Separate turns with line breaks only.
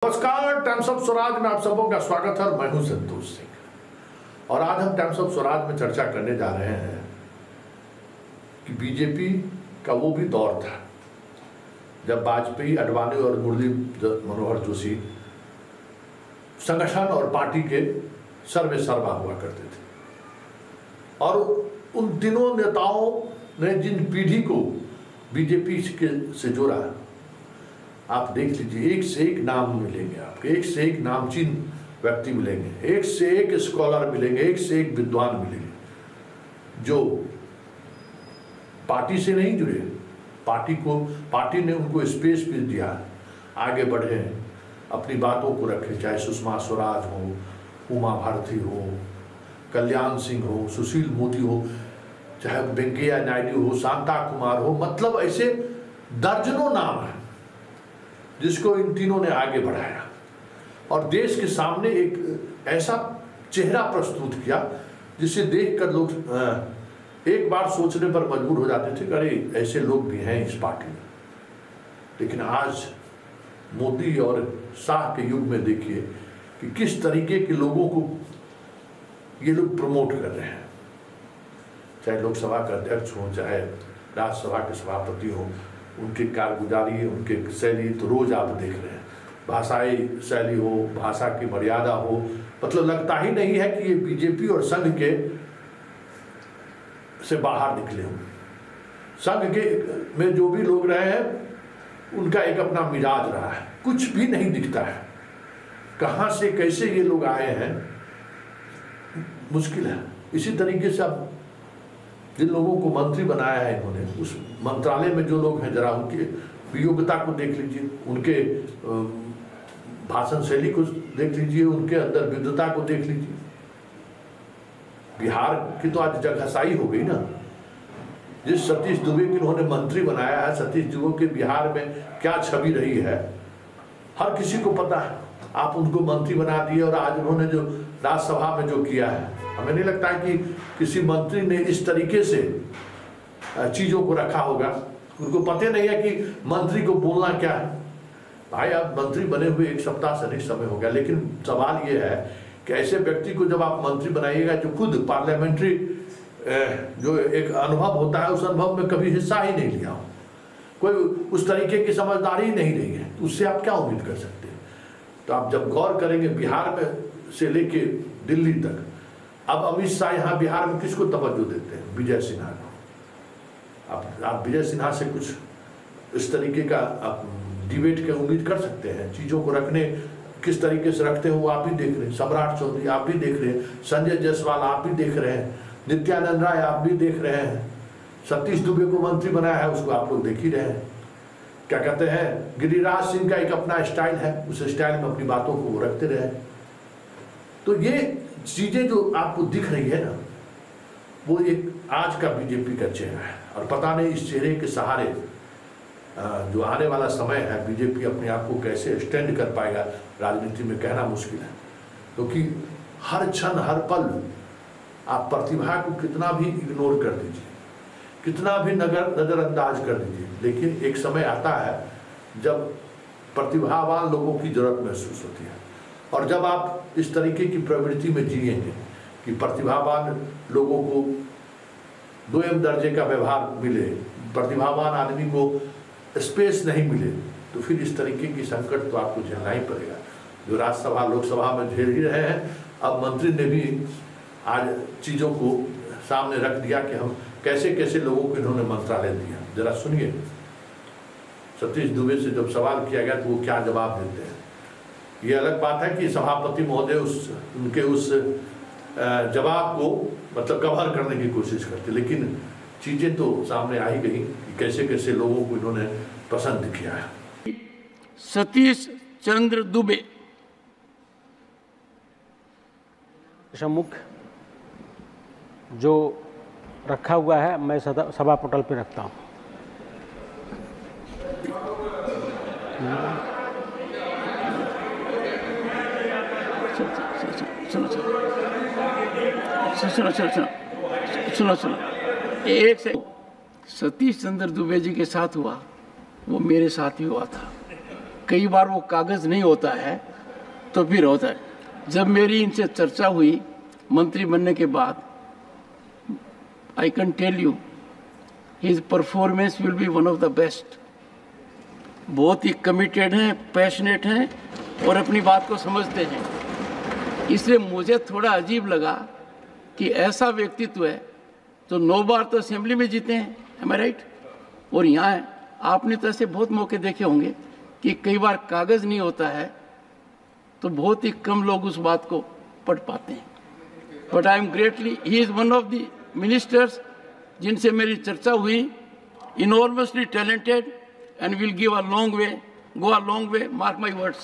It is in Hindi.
नमस्कार, टाइम्स ऑफ स्वराज में आप सबों का स्वागत है और मैं हूं संतोष सिंह। और आज हम टाइम्स ऑफ स्वराज में चर्चा करने जा रहे हैं कि बीजेपी का वो भी दौर था जब वाजपेयी, अडवाणी और मुरली मनोहर जोशी संगठन और पार्टी के सर्वे सर्वा हुआ करते थे। और उन तीनों नेताओं ने जिन पीढ़ी को बीजेपी से जोड़ा, आप देख लीजिए, एक से एक नाम मिलेंगे आपके, एक से एक नामचीन व्यक्ति मिलेंगे, एक से एक स्कॉलर मिलेंगे, एक से एक विद्वान मिलेंगे जो पार्टी से नहीं जुड़े, पार्टी ने उनको स्पेस भी दिया, आगे बढ़े, अपनी बातों को रखे, चाहे सुषमा स्वराज हो, उमा भारती हो, कल्याण सिंह हो, सुशील मोदी हो, चाहे वेंकैया नायडू हो, शांता कुमार हो, मतलब ऐसे दर्जनों नाम हैं जिसको इन तीनों ने आगे बढ़ाया और देश के सामने एक ऐसा चेहरा प्रस्तुत किया जिसे देखकर लोग एक बार सोचने पर मजबूर हो जाते थे कि अरे ऐसे लोग भी हैं इस पार्टी में। लेकिन आज मोदी और शाह के युग में देखिए कि किस तरीके के लोगों को ये लोग प्रमोट कर रहे हैं, चाहे लोकसभा के अध्यक्ष हो, चाहे राज्यसभा के सभापति हो, उनकी कारगुजारी, उनके शैली तो रोज आप देख रहे हैं, भाषाई शैली हो, भाषा की मर्यादा हो, मतलब लगता ही नहीं है कि ये बीजेपी और संघ के से बाहर निकले हों। संघ के में जो भी लोग रहे हैं उनका एक अपना मिजाज रहा है, कुछ भी नहीं दिखता है, कहाँ से कैसे ये लोग आए हैं मुश्किल है। इसी तरीके से अब जिन लोगों को मंत्री बनाया है इन्होंने, उस मंत्रालय में जो लोग हैं जरा उनके योग्यता को देख लीजिए, उनके भाषण शैली को देख लीजिए, उनके अंदर विद्वता को देख लीजिए। बिहार की तो आज जगहसाई हो गई ना, जिस सतीश दुबे को इन्होंने मंत्री बनाया है, सतीश दुबे के बिहार में क्या छवि रही है हर किसी को पता है। आप उनको मंत्री बना दिए और आज उन्होंने जो राज्यसभा में जो किया है, हमें नहीं लगता है कि किसी मंत्री ने इस तरीके से चीजों को रखा होगा। उनको पता नहीं है कि मंत्री को बोलना क्या है। भाई, आप मंत्री बने हुए एक सप्ताह से अधिक समय हो गया, लेकिन सवाल ये है कि ऐसे व्यक्ति को जब आप मंत्री बनाइएगा जो खुद पार्लियामेंट्री जो एक अनुभव होता है, उस अनुभव में कभी हिस्सा ही नहीं लिया हो, कोई उस तरीके की समझदारी ही नहीं रही है, तो उससे आप क्या उम्मीद कर सकते हैं। तो आप जब गौर करेंगे बिहार में से लेके दिल्ली तक, अब अमित शाह यहाँ बिहार में किसको तवज्जो देते हैं? विजय सिन्हा को। आप विजय सिन्हा से कुछ इस तरीके का आप डिबेट की उम्मीद कर सकते हैं? चीज़ों को रखने किस तरीके से रखते हैं वो आप भी देख रहे हैं, सम्राट चौधरी आप भी देख रहे हैं, संजय जायसवाल आप भी देख रहे हैं, नित्यानंद राय आप भी देख रहे हैं, सतीश दुबे को मंत्री बनाया है उसको आप लोग देख ही रहे हैं। क्या कहते हैं, गिरिराज सिंह का एक अपना स्टाइल है, उस स्टाइल में अपनी बातों को वो रखते रहे। तो ये चीजें जो आपको दिख रही है ना, वो एक आज का बीजेपी का चेहरा है। और पता नहीं इस चेहरे के सहारे जो आने वाला समय है, बीजेपी अपने आप को कैसे स्टैंड कर पाएगा राजनीति में कहना मुश्किल है। क्योंकि हर क्षण हर पल आप प्रतिभा को कितना भी इग्नोर कर दीजिए, कितना भी नजरअंदाज कर दीजिए, लेकिन एक समय आता है जब प्रतिभावान लोगों की जरूरत महसूस होती है। और जब आप इस तरीके की प्रवृत्ति में जिएंगे कि प्रतिभावान लोगों को दोयम दर्जे का व्यवहार मिले, प्रतिभावान आदमी को स्पेस नहीं मिले, तो फिर इस तरीके की संकट तो आपको झेलना ही पड़ेगा, जो राज्यसभा लोकसभा में झेल ही रहे हैं। अब मंत्री ने भी आज चीज़ों को सामने रख दिया कि हम कैसे कैसे लोगों को इन्होंने मंत्रालय दिया। जरा सुनिए, सतीश दुबे से जब सवाल किया गया तो वो क्या जवाब देते हैं। ये अलग बात है कि सभापति महोदय उनके उस जवाब को मतलब कवर करने की कोशिश करते, लेकिन चीजें तो सामने आ ही गई कि कैसे कैसे लोगों को इन्होंने पसंद किया है।
सतीश चंद्र दुबे
मुख्य जो रखा हुआ है, मैं सभा पटल पे रखता हूँ।
सुनो एक से सतीश चंद्र दुबे जी के साथ हुआ, वो मेरे साथ ही हुआ था। कई बार वो कागज नहीं होता है तो फिर होता है। जब मेरी इनसे चर्चा हुई मंत्री बनने के बाद, I can tell you his performance will be one of the best. बहुत ही कमिटेड हैं, पैशनेट हैं और अपनी बात को समझते हैं। इसलिए मुझे थोड़ा अजीब लगा कि ऐसा व्यक्तित्व है तो 9 बार तो असेंबली में जीते हैं, एम आई राइट? और यहाँ आपने तो ऐसे बहुत मौके देखे होंगे कि कई बार कागज नहीं होता है तो बहुत ही कम लोग उस बात को पढ़ पाते हैं। But I am greatly, he is one of the ministers जिनसे मेरी चर्चा हुई, enormously talented and will give a long way, go a long way, mark my words.